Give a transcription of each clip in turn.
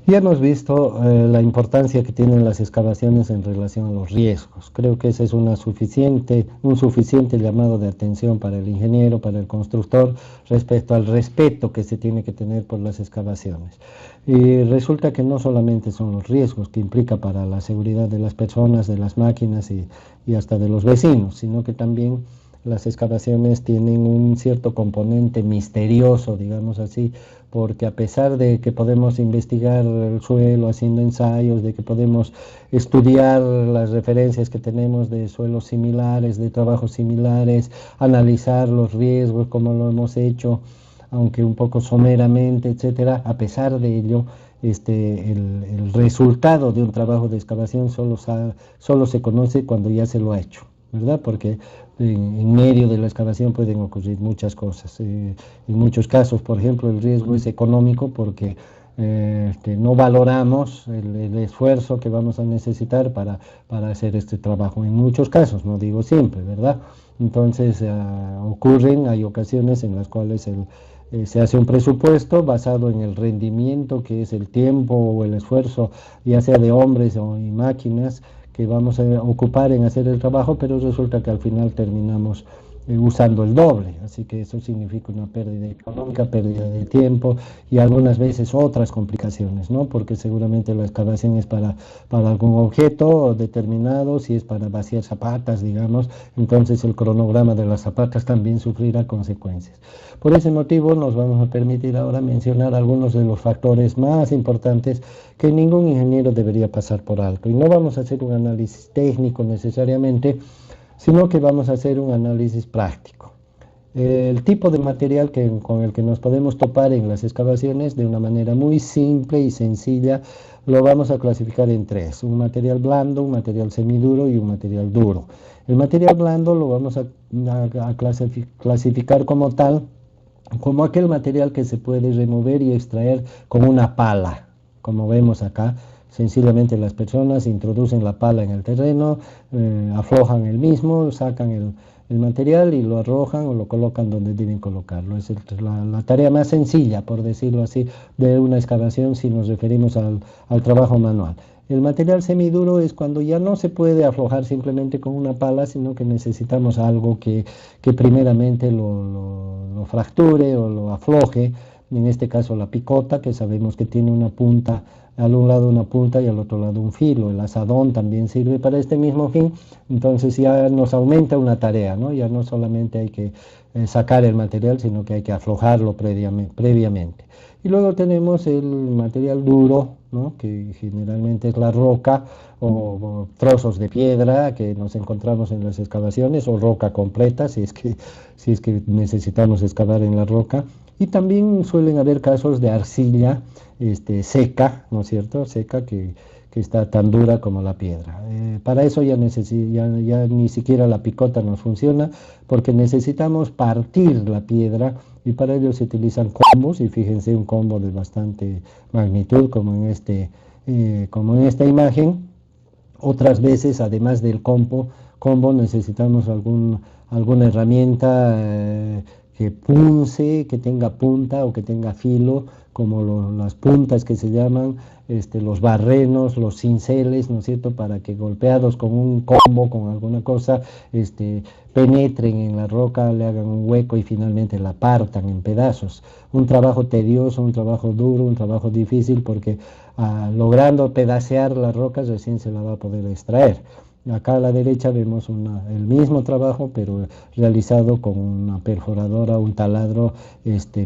Ya hemos visto la importancia que tienen las excavaciones en relación a los riesgos. Creo que ese es un suficiente llamado de atención para el ingeniero, para el constructor, respecto al respeto que se tiene que tener por las excavaciones. Y resulta que no solamente son los riesgos que implica para la seguridad de las personas, de las máquinas y hasta de los vecinos, sino que también las excavaciones tienen un cierto componente misterioso, digamos así, porque a pesar de que podemos investigar el suelo haciendo ensayos, de que podemos estudiar las referencias que tenemos de suelos similares, de trabajos similares, analizar los riesgos como lo hemos hecho, aunque un poco someramente, etcétera, a pesar de ello, el resultado de un trabajo de excavación solo se conoce cuando ya se lo ha hecho, ¿verdad? Porque en medio de la excavación pueden ocurrir muchas cosas. En muchos casos, por ejemplo, el riesgo es económico porque no valoramos el esfuerzo que vamos a necesitar para hacer este trabajo. En muchos casos, no digo siempre, ¿verdad? Entonces, hay ocasiones en las cuales se hace un presupuesto basado en el rendimiento, que es el tiempo o el esfuerzo, ya sea de hombres o de máquinas, que vamos a ocupar en hacer el trabajo, pero resulta que al final terminamos usando el doble, así que eso significa una pérdida económica, pérdida de tiempo y algunas veces otras complicaciones, ¿no? Porque seguramente la excavación es para algún objeto determinado, si es para vaciar zapatas, digamos, entonces el cronograma de las zapatas también sufrirá consecuencias. Por ese motivo nos vamos a permitir ahora mencionar algunos de los factores más importantes que ningún ingeniero debería pasar por alto. Y no vamos a hacer un análisis técnico necesariamente, sino que vamos a hacer un análisis práctico. El tipo de material con el que nos podemos topar en las excavaciones de una manera muy simple y sencilla lo vamos a clasificar en tres: un material blando, un material semiduro y un material duro. El material blando lo vamos a clasificar como tal, como aquel material que se puede remover y extraer con una pala, como vemos acá. Sencillamente las personas introducen la pala en el terreno, aflojan el mismo, sacan el material y lo arrojan o lo colocan donde deben colocarlo. Es la tarea más sencilla, por decirlo así, de una excavación si nos referimos al trabajo manual. El material semiduro es cuando ya no se puede aflojar simplemente con una pala, sino que necesitamos algo que primeramente lo fracture o lo afloje. En este caso la picota, que sabemos que tiene una punta, al un lado una punta y al otro lado un filo. El asadón también sirve para este mismo fin. Entonces ya nos aumenta una tarea, ¿no? Ya no solamente hay que sacar el material, sino que hay que aflojarlo previamente. Y luego tenemos el material duro, ¿no? Que generalmente es la roca o trozos de piedra que nos encontramos en las excavaciones, o roca completa si es que necesitamos excavar en la roca. Y también suelen haber casos de arcilla seca, ¿no es cierto? Seca que está tan dura como la piedra. Para eso ya ni siquiera la picota nos funciona, porque necesitamos partir la piedra y para ello se utilizan combos, y fíjense, un combo de bastante magnitud como en esta imagen. Otras veces, además del combo necesitamos alguna herramienta que punce, que tenga punta o que tenga filo, como las puntas que se llaman, los barrenos, los cinceles, ¿no es cierto?, para que golpeados con un combo, con alguna cosa, penetren en la roca, le hagan un hueco y finalmente la partan en pedazos. Un trabajo tedioso, un trabajo duro, un trabajo difícil, porque logrando pedacear las rocas recién se la va a poder extraer. Acá a la derecha vemos el mismo trabajo, pero realizado con una perforadora, un taladro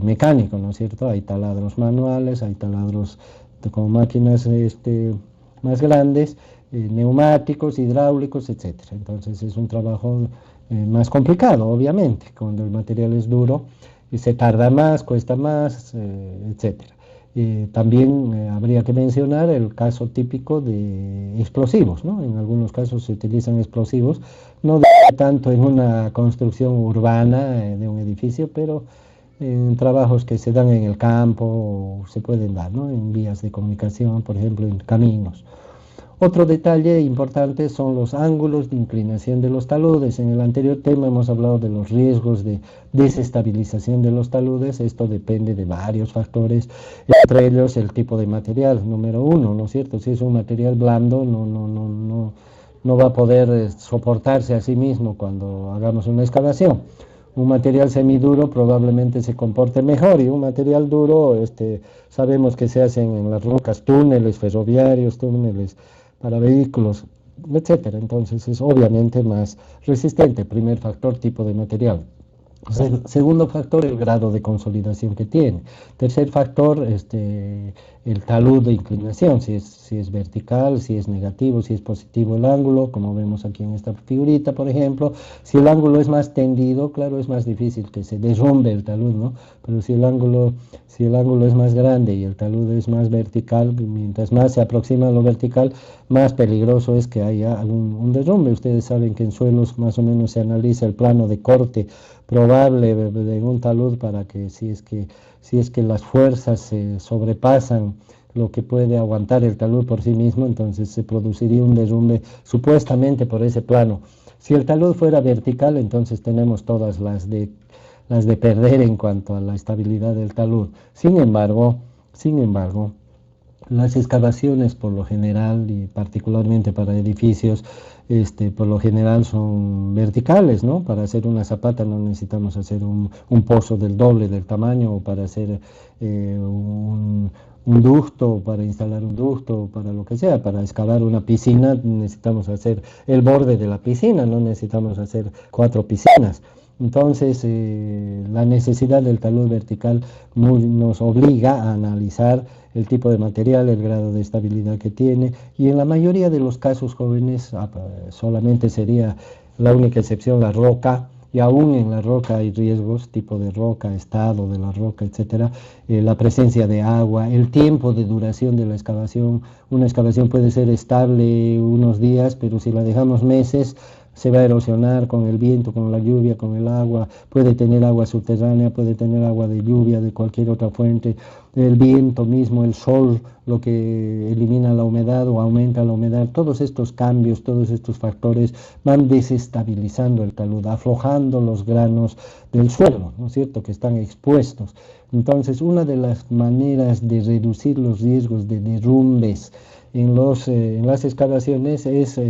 mecánico, ¿no es cierto? Hay taladros manuales, hay taladros con máquinas más grandes, neumáticos, hidráulicos, etcétera. Entonces es un trabajo más complicado, obviamente, cuando el material es duro y se tarda más, cuesta más, etcétera. También habría que mencionar el caso típico de explosivos, ¿no? En algunos casos se utilizan explosivos, no tanto en una construcción urbana de un edificio, pero en trabajos que se dan en el campo o se pueden dar, ¿no? En vías de comunicación, por ejemplo, en caminos. Otro detalle importante son los ángulos de inclinación de los taludes. En el anterior tema hemos hablado de los riesgos de desestabilización de los taludes. Esto depende de varios factores, entre ellos el tipo de material, número uno, ¿no es cierto? Si es un material blando, no va a poder soportarse a sí mismo cuando hagamos una excavación. Un material semiduro probablemente se comporte mejor, y un material duro, sabemos que se hacen en las rocas túneles ferroviarios, túneles para vehículos, etcétera. Entonces es obviamente más resistente. Primer factor, tipo de material. Segundo factor, el grado de consolidación que tiene. Tercer factor, el talud de inclinación, si es vertical, si es negativo, si es positivo el ángulo, como vemos aquí en esta figurita, por ejemplo. Si el ángulo es más tendido, claro, es más difícil que se derrumbe el talud, ¿no? Pero si el ángulo es más grande y el talud es más vertical, mientras más se aproxima a lo vertical, más peligroso es que haya un derrumbe. Ustedes saben que en suelos más o menos se analiza el plano de corte probable de un talud, para que si es que las fuerzas se sobrepasan lo que puede aguantar el talud por sí mismo, entonces se produciría un derrumbe supuestamente por ese plano. Si el talud fuera vertical, entonces tenemos todas las de perder en cuanto a la estabilidad del talud. Sin embargo, las excavaciones por lo general, y particularmente para edificios, por lo general son verticales, ¿no? Para hacer una zapata no necesitamos hacer un pozo del doble del tamaño, o para hacer un ducto, para instalar un ducto, para lo que sea. Para excavar una piscina necesitamos hacer el borde de la piscina, no necesitamos hacer 4 piscinas. Entonces, la necesidad del talud vertical nos obliga a analizar el tipo de material, el grado de estabilidad que tiene, y en la mayoría de los casos, jóvenes, solamente sería la única excepción la roca, y aún en la roca hay riesgos, tipo de roca, estado de la roca, etcétera, la presencia de agua, el tiempo de duración de la excavación. Una excavación puede ser estable unos días, pero si la dejamos meses, se va a erosionar con el viento, con la lluvia, con el agua. Puede tener agua subterránea, puede tener agua de lluvia, de cualquier otra fuente, el viento mismo, el sol, lo que elimina la humedad o aumenta la humedad. Todos estos cambios, todos estos factores van desestabilizando el talud, aflojando los granos del suelo, ¿no es cierto?, que están expuestos. Entonces, una de las maneras de reducir los riesgos de derrumbes en las excavaciones es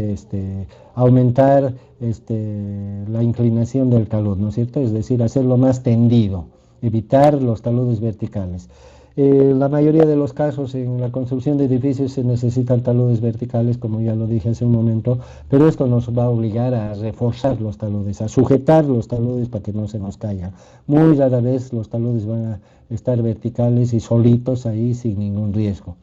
aumentar la inclinación del talud, ¿no es cierto? Es decir, hacerlo más tendido, evitar los taludes verticales. La mayoría de los casos en la construcción de edificios se necesitan taludes verticales, como ya lo dije hace un momento, pero esto nos va a obligar a reforzar los taludes, a sujetar los taludes para que no se nos caigan. Muy rara vez los taludes van a estar verticales y solitos ahí sin ningún riesgo.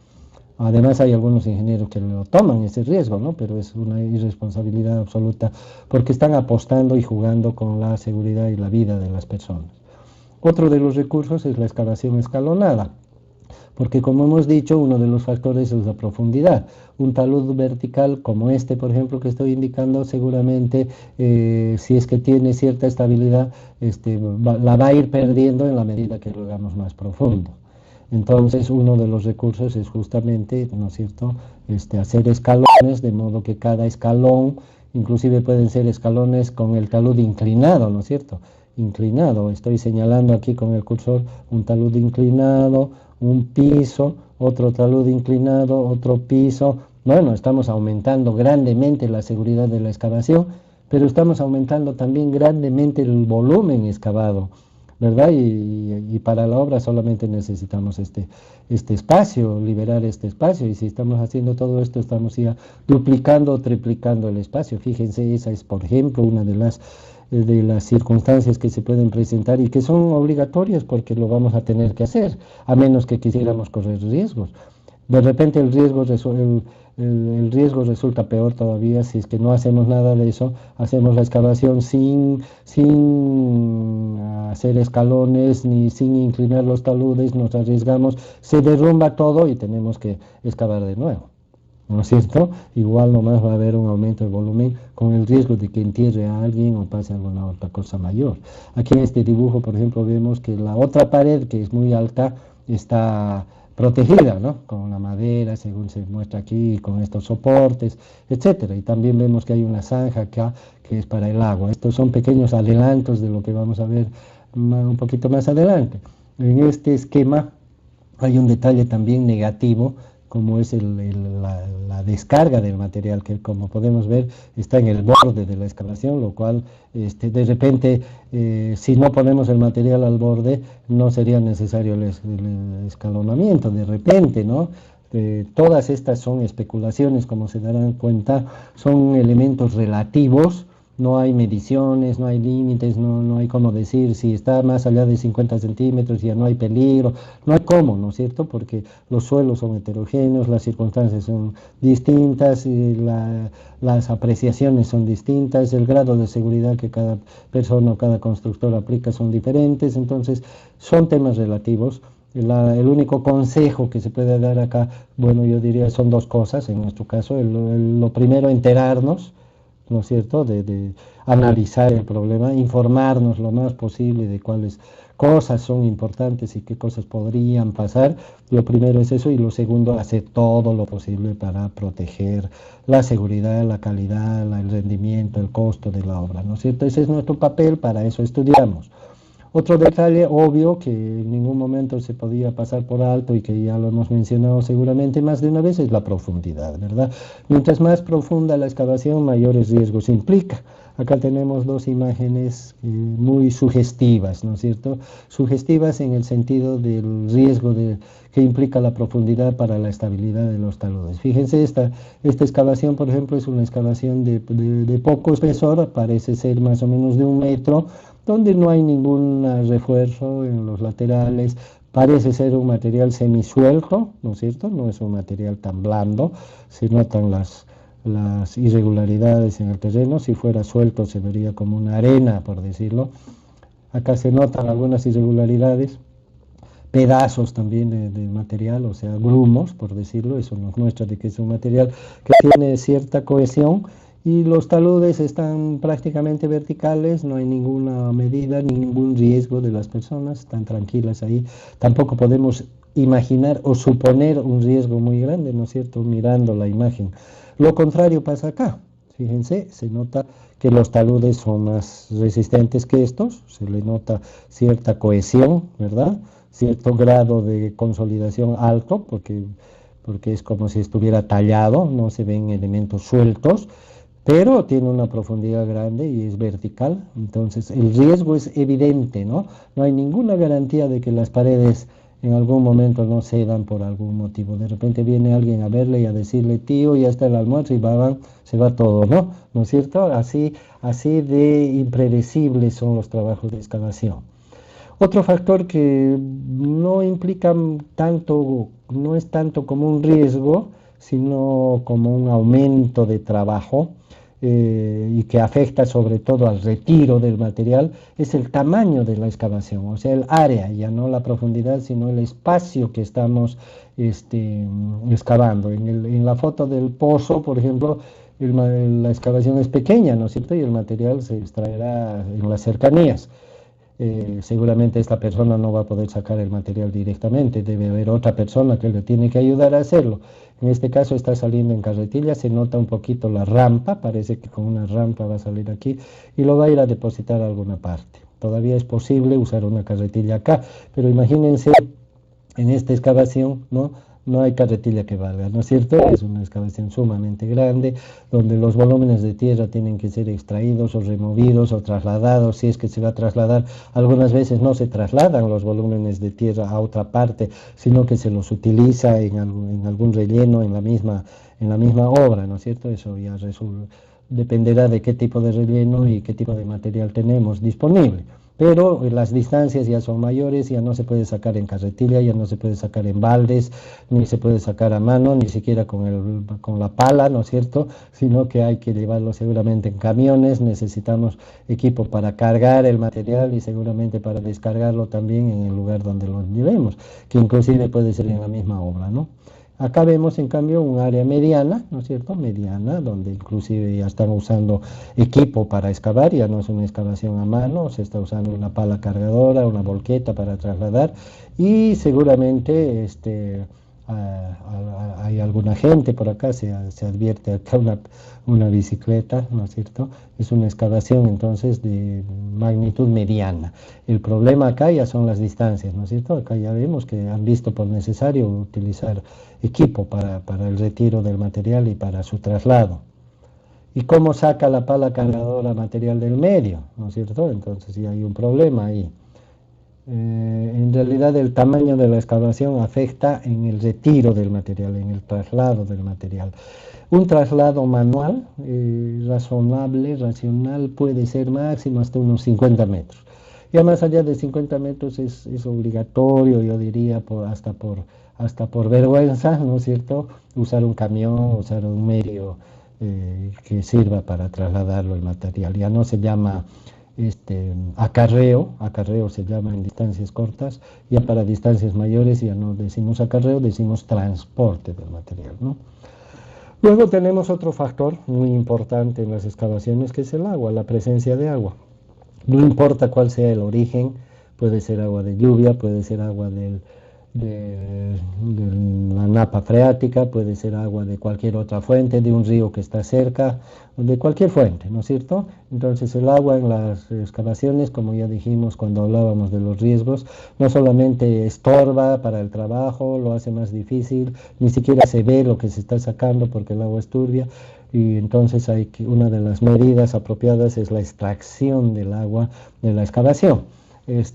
Además, hay algunos ingenieros que lo toman ese riesgo, ¿no? Pero es una irresponsabilidad absoluta, porque están apostando y jugando con la seguridad y la vida de las personas. Otro de los recursos es la excavación escalonada, porque, como hemos dicho, uno de los factores es la profundidad. Un talud vertical como por ejemplo, que estoy indicando, seguramente, si es que tiene cierta estabilidad, la va a ir perdiendo en la medida que lo hagamos más profundo. Entonces, uno de los recursos es justamente, ¿no es cierto?, hacer escalones, de modo que cada escalón, inclusive pueden ser escalones con el talud inclinado, ¿no es cierto?, inclinado. Estoy señalando aquí con el cursor un talud inclinado, un piso, otro talud inclinado, otro piso. Bueno, estamos aumentando grandemente la seguridad de la excavación, pero estamos aumentando también grandemente el volumen excavado, ¿verdad? Y para la obra solamente necesitamos este espacio, liberar este espacio, y si estamos haciendo todo esto, estamos ya duplicando o triplicando el espacio. Fíjense, esa es, por ejemplo, una de las circunstancias que se pueden presentar y que son obligatorias, porque lo vamos a tener que hacer, a menos que quisiéramos correr riesgos. De repente el riesgo resulta peor todavía si es que no hacemos nada de eso, hacemos la excavación sin hacer escalones ni sin inclinar los taludes, nos arriesgamos, se derrumba todo y tenemos que excavar de nuevo, ¿no es cierto? Igual nomás va a haber un aumento de volumen, con el riesgo de que entierre a alguien o pase alguna otra cosa mayor. Aquí en este dibujo, por ejemplo, vemos que la otra pared, que es muy alta, está protegida, ¿no? Con la madera, según se muestra aquí, con estos soportes, etcétera. Y también vemos que hay una zanja acá que es para el agua. Estos son pequeños adelantos de lo que vamos a ver un poquito más adelante. En este esquema hay un detalle también negativo, como es la descarga del material, que como podemos ver está en el borde de la excavación, lo cual de repente, si no ponemos el material al borde, no sería necesario el escalonamiento, de repente, ¿no? Todas estas son especulaciones, como se darán cuenta, son elementos relativos. No hay mediciones, no hay límites, no hay cómo decir si está más allá de 50 centímetros, ya no hay peligro, no hay cómo, ¿no es cierto? Porque los suelos son heterogéneos, las circunstancias son distintas, y las apreciaciones son distintas, el grado de seguridad que cada persona o cada constructor aplica son diferentes, entonces son temas relativos. El único consejo que se puede dar acá, bueno, yo diría son dos cosas, en nuestro caso, lo primero, enterarnos, ¿no es cierto?, de analizar el problema, informarnos lo más posible de cuáles cosas son importantes y qué cosas podrían pasar. Lo primero es eso, y lo segundo, hacer todo lo posible para proteger la seguridad, la calidad, el rendimiento, el costo de la obra, ¿no es cierto? Ese es nuestro papel, para eso estudiamos. Otro detalle obvio que en ningún momento se podía pasar por alto y que ya lo hemos mencionado seguramente más de una vez es la profundidad, ¿verdad? Mientras más profunda la excavación, mayores riesgos implica. Acá tenemos dos imágenes muy sugestivas, ¿no es cierto? Sugestivas en el sentido del riesgo que implica la profundidad para la estabilidad de los taludes. Fíjense, esta excavación, por ejemplo, es una excavación de poco espesor, parece ser más o menos de 1 metro, donde no hay ningún refuerzo en los laterales, parece ser un material semisuelto, ¿no es cierto? No es un material tan blando, se notan las irregularidades en el terreno. Si fuera suelto se vería como una arena, por decirlo. Acá se notan algunas irregularidades, pedazos también de material, o sea, grumos, por decirlo. Eso nos muestra de que es un material que tiene cierta cohesión, y los taludes están prácticamente verticales, no hay ninguna medida, ningún riesgo de las personas, están tranquilas ahí. Tampoco podemos imaginar o suponer un riesgo muy grande, ¿no es cierto?, mirando la imagen. Lo contrario pasa acá. Fíjense, se nota que los taludes son más resistentes que estos, se le nota cierta cohesión, ¿verdad?, cierto grado de consolidación alto, porque es como si estuviera tallado, no se ven elementos sueltos, pero tiene una profundidad grande y es vertical. Entonces el riesgo es evidente, ¿no? No hay ninguna garantía de que las paredes en algún momento no cedan por algún motivo. De repente viene alguien a verle y a decirle: tío, ya está el almuerzo, y se va todo, ¿no? ¿No es cierto? Así de impredecibles son los trabajos de excavación. Otro factor que no implica tanto, no es tanto como un riesgo, sino como un aumento de trabajo, y que afecta sobre todo al retiro del material, es el tamaño de la excavación, o sea, el área, ya no la profundidad, sino el espacio que estamos excavando. En la foto del pozo, por ejemplo, la excavación es pequeña, ¿no es cierto?, y el material se extraerá en las cercanías. Seguramente esta persona no va a poder sacar el material directamente, debe haber otra persona que le tiene que ayudar a hacerlo. En este caso está saliendo en carretilla, se nota un poquito la rampa, parece que con una rampa va a salir aquí y lo va a ir a depositar a alguna parte. Todavía es posible usar una carretilla acá, pero imagínense en esta excavación, no hay carretilla que valga, ¿no es cierto? Es una excavación sumamente grande, donde los volúmenes de tierra tienen que ser extraídos o removidos o trasladados, si es que se va a trasladar. Algunas veces no se trasladan los volúmenes de tierra a otra parte, sino que se los utiliza en algún relleno en la misma obra, ¿no es cierto? Eso ya dependerá de qué tipo de relleno y qué tipo de material tenemos disponible. Pero las distancias ya son mayores, ya no se puede sacar en carretilla, ya no se puede sacar en baldes, ni se puede sacar a mano, ni siquiera con la pala, ¿no es cierto?, sino que hay que llevarlo seguramente en camiones. Necesitamos equipo para cargar el material y seguramente para descargarlo también en el lugar donde lo llevemos, que inclusive puede ser en la misma obra, ¿no? Acá vemos en cambio un área mediana, ¿no es cierto? Mediana, donde inclusive ya están usando equipo para excavar, ya no es una excavación a mano, se está usando una pala cargadora, una volqueta para trasladar y seguramente hay alguna gente por acá, se advierte acá una bicicleta, ¿no es cierto? Es una excavación entonces de magnitud mediana. El problema acá ya son las distancias, ¿no es cierto? Acá ya vemos que han visto por necesario utilizar equipo para el retiro del material y para su traslado. ¿Y cómo saca la pala cargadora material del medio? ¿No es cierto? Entonces ya hay un problema ahí. En realidad el tamaño de la excavación afecta en el retiro del material, en el traslado del material. Un traslado manual, razonable, racional, puede ser máximo hasta unos 50 metros. Ya más allá de 50 metros es obligatorio, yo diría, hasta por vergüenza, ¿no es cierto?, usar un camión, usar un medio que sirva para trasladarlo el material. Ya no se llama acarreo se llama en distancias cortas, ya para distancias mayores ya no decimos acarreo, decimos transporte del material, ¿no? Luego tenemos otro factor muy importante en las excavaciones que es el agua, la presencia de agua. No importa cuál sea el origen, puede ser agua de lluvia, puede ser agua de la napa freática, puede ser agua de cualquier otra fuente, de un río que está cerca, de cualquier fuente, ¿no es cierto? Entonces el agua en las excavaciones, como ya dijimos cuando hablábamos de los riesgos, no solamente estorba para el trabajo, lo hace más difícil, ni siquiera se ve lo que se está sacando porque el agua es turbia, y entonces una de las medidas apropiadas es la extracción del agua de la excavación.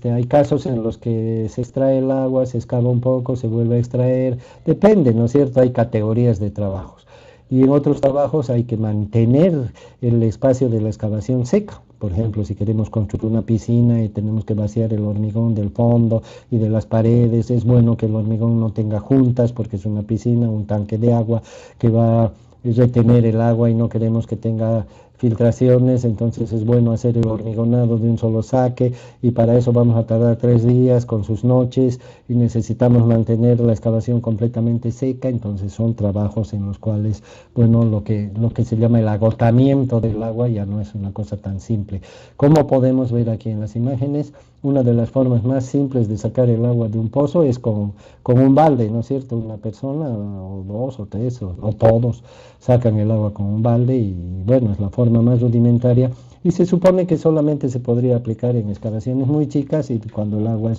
Hay casos en los que se extrae el agua, se excava un poco, se vuelve a extraer, depende, ¿no es cierto? Hay categorías de trabajos. Y en otros trabajos hay que mantener el espacio de la excavación seca. Por ejemplo, si queremos construir una piscina y tenemos que vaciar el hormigón del fondo y de las paredes, es bueno que el hormigón no tenga juntas porque es una piscina, un tanque de agua que va a retener el agua y no queremos que tenga filtraciones, entonces es bueno hacer el hormigonado de un solo saque y para eso vamos a tardar 3 días con sus noches y necesitamos mantener la excavación completamente seca, entonces son trabajos en los cuales, bueno, lo que se llama el agotamiento del agua ya no es una cosa tan simple. Como podemos ver aquí en las imágenes, una de las formas más simples de sacar el agua de un pozo es con un balde, ¿no es cierto? Una persona, o dos, o tres, o todos, sacan el agua con un balde y bueno, es la forma más rudimentaria y se supone que solamente se podría aplicar en excavaciones muy chicas y cuando el agua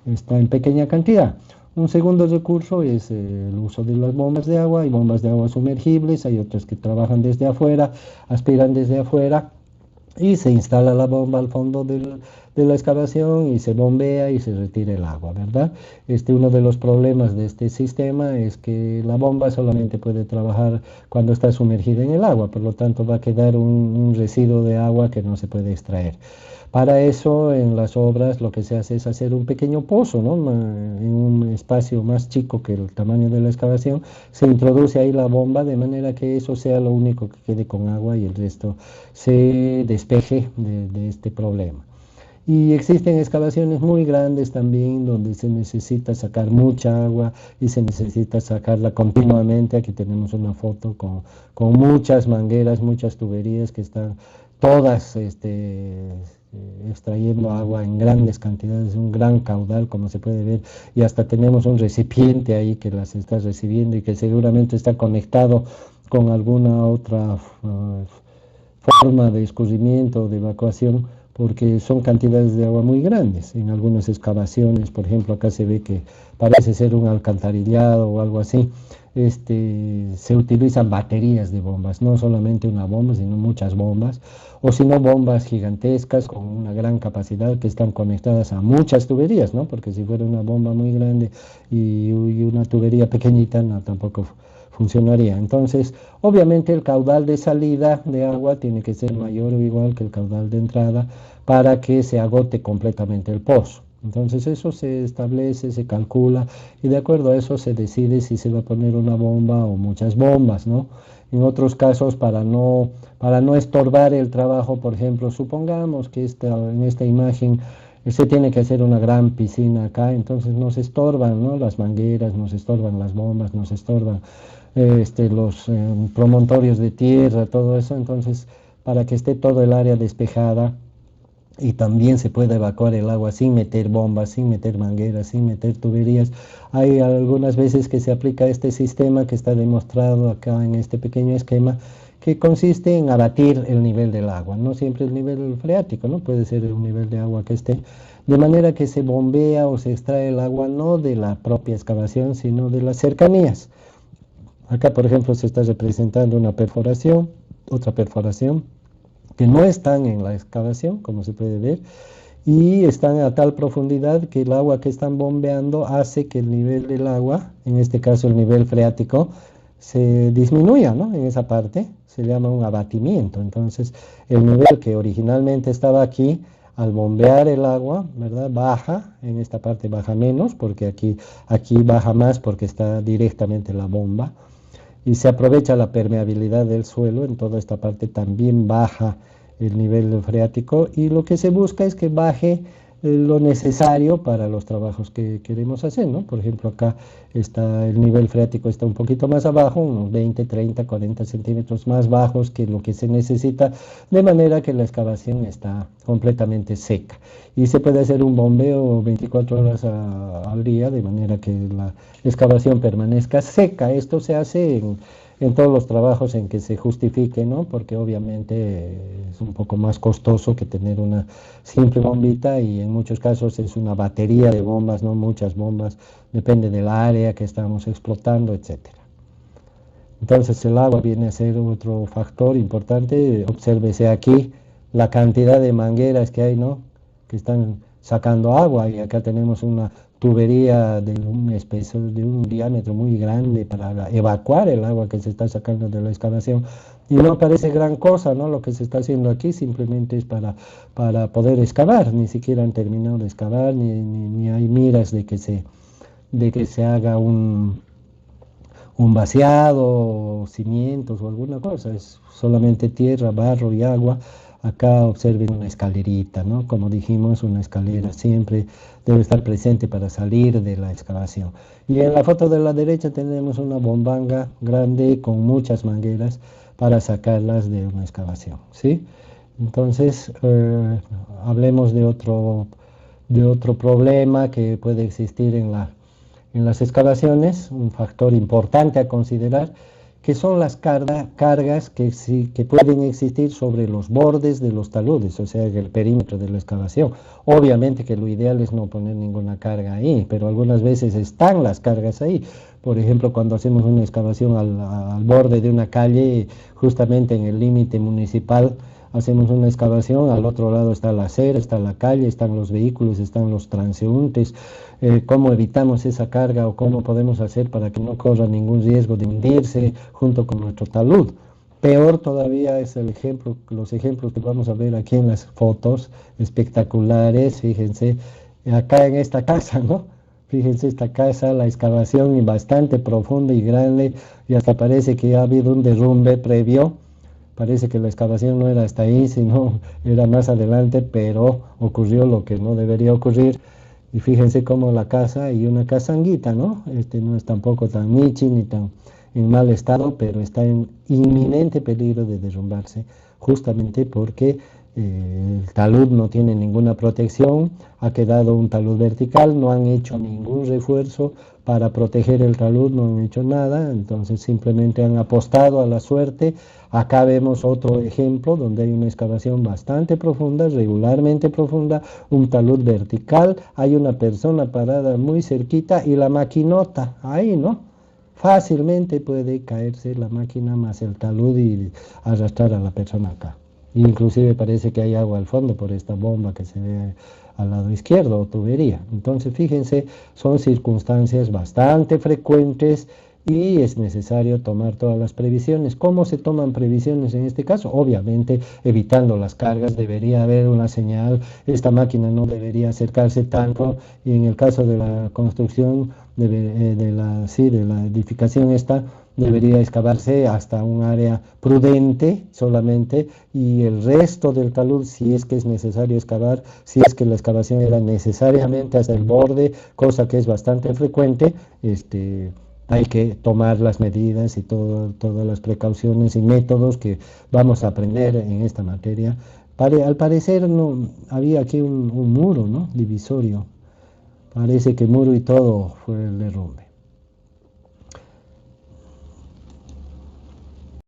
está en pequeña cantidad. Un segundo recurso es el uso de las bombas de agua, hay bombas de agua sumergibles, hay otras que trabajan desde afuera, aspiran desde afuera y se instala la bomba al fondo de la excavación y se bombea y se retira el agua, ¿verdad? Uno de los problemas de este sistema es que la bomba solamente puede trabajar cuando está sumergida en el agua, por lo tanto va a quedar un residuo de agua que no se puede extraer. Para eso, en las obras lo que se hace es hacer un pequeño pozo, ¿no? En un espacio más chico que el tamaño de la excavación, se introduce ahí la bomba de manera que eso sea lo único que quede con agua y el resto se despeje de este problema. Y existen excavaciones muy grandes también donde se necesita sacar mucha agua y se necesita sacarla continuamente. Aquí tenemos una foto con muchas mangueras, muchas tuberías que están todas extrayendo agua en grandes cantidades, un gran caudal como se puede ver y hasta tenemos un recipiente ahí que las está recibiendo y que seguramente está conectado con alguna otra forma de escurrimiento o de evacuación porque son cantidades de agua muy grandes. En algunas excavaciones, por ejemplo, acá se ve que parece ser un alcantarillado o algo así, se utilizan baterías de bombas, no solamente una bomba, sino muchas bombas, o si no bombas gigantescas con una gran capacidad que están conectadas a muchas tuberías, ¿no? Porque si fuera una bomba muy grande y una tubería pequeñita, no, tampoco funcionaría. Entonces, obviamente el caudal de salida de agua tiene que ser mayor o igual que el caudal de entrada para que se agote completamente el pozo. Entonces eso se establece, se calcula y de acuerdo a eso se decide si se va a poner una bomba o muchas bombas, ¿no? En otros casos, para no estorbar el trabajo, por ejemplo, supongamos que en esta imagen Se tiene que hacer una gran piscina acá, entonces nos estorban, ¿no? Las mangueras, nos estorban las bombas, nos estorban los promontorios de tierra, todo eso, entonces para que esté todo el área despejada y también se pueda evacuar el agua sin meter bombas, sin meter mangueras, sin meter tuberías. Hay algunas veces que se aplica este sistema que está demostrado acá en este pequeño esquema, que consiste en abatir el nivel del agua, no siempre el nivel freático, ¿no? Puede ser un nivel de agua que esté, de manera que se bombea o se extrae el agua no de la propia excavación, sino de las cercanías. Acá, por ejemplo, se está representando una perforación, otra perforación, que no están en la excavación, como se puede ver, y están a tal profundidad que el agua que están bombeando hace que el nivel del agua, en este caso el nivel freático, se disminuya, ¿no? En esa parte se llama un abatimiento. Entonces, el nivel que originalmente estaba aquí, al bombear el agua, ¿verdad? Baja, en esta parte baja menos, porque aquí baja más porque está directamente la bomba y se aprovecha la permeabilidad del suelo, en toda esta parte también baja el nivel freático y lo que se busca es que baje lo necesario para los trabajos que queremos hacer, ¿no? Por ejemplo, acá está el nivel freático está un poquito más abajo, unos 20, 30, 40 centímetros más bajos que lo que se necesita, de manera que la excavación está completamente seca. Y se puede hacer un bombeo 24 horas al día, de manera que la excavación permanezca seca. Esto se hace en todos los trabajos en que se justifique, ¿no? Porque obviamente es un poco más costoso que tener una simple bombita y en muchos casos es una batería de bombas, no muchas bombas, depende del área que estamos explotando, etcétera. Entonces el agua viene a ser otro factor importante. Obsérvese aquí la cantidad de mangueras que hay, ¿no? Que están sacando agua y acá tenemos una tubería de un espesor, de un diámetro muy grande para evacuar el agua que se está sacando de la excavación. Y no parece gran cosa, ¿no? Lo que se está haciendo aquí simplemente es para poder excavar. Ni siquiera han terminado de excavar, ni hay miras de que se haga un vaciado, cimientos o alguna cosa, es solamente tierra, barro y agua. Acá observen una escalerita, ¿no? Como dijimos, una escalera siempre debe estar presente para salir de la excavación. Y en la foto de la derecha tenemos una bombanga grande con muchas mangueras para sacarlas de una excavación, ¿sí? Entonces, hablemos de otro problema que puede existir en las excavaciones, un factor importante a considerar, que son las cargas que pueden existir sobre los bordes de los taludes, o sea, el perímetro de la excavación. Obviamente que lo ideal es no poner ninguna carga ahí, pero algunas veces están las cargas ahí. Por ejemplo, cuando hacemos una excavación al borde de una calle, justamente en el límite municipal, hacemos una excavación, al otro lado está la acera, está la calle, están los vehículos, están los transeúntes. ¿Cómo evitamos esa carga o cómo podemos hacer para que no corra ningún riesgo de hundirse junto con nuestro talud? Peor todavía es los ejemplos que vamos a ver aquí en las fotos espectaculares. Fíjense, acá en esta casa, ¿no? Fíjense esta casa, la excavación bastante profunda y grande, y hasta parece que ha habido un derrumbe previo. Parece que la excavación no era hasta ahí, sino era más adelante, pero ocurrió lo que no debería ocurrir. Y fíjense cómo la casa, y una casa anguita, ¿no? No es tampoco tan nichi ni tan en mal estado, pero está en inminente peligro de derrumbarse, justamente porque el talud no tiene ninguna protección, ha quedado un talud vertical, no han hecho ningún refuerzo para proteger el talud, no han hecho nada, entonces simplemente han apostado a la suerte. Acá vemos otro ejemplo donde hay una excavación bastante profunda, regularmente profunda, un talud vertical, hay una persona parada muy cerquita y la maquinota ahí, ¿no? Fácilmente puede caerse la máquina más el talud y arrastrar a la persona acá. Inclusive parece que hay agua al fondo por esta bomba que se ve al lado izquierdo o tubería. Entonces fíjense, son circunstancias bastante frecuentes y es necesario tomar todas las previsiones. ¿Cómo se toman previsiones en este caso? Obviamente evitando las cargas, debería haber una señal, esta máquina no debería acercarse tanto y en el caso de la construcción de la edificación esta, debería excavarse hasta un área prudente solamente y el resto del talud, si es que es necesario excavar, si es que la excavación era necesariamente hasta el borde, cosa que es bastante frecuente, hay que tomar las medidas y todas las precauciones y métodos que vamos a aprender en esta materia. Al parecer no, había aquí un muro, ¿no? Divisorio. Parece que muro y todo fue el derrumbe.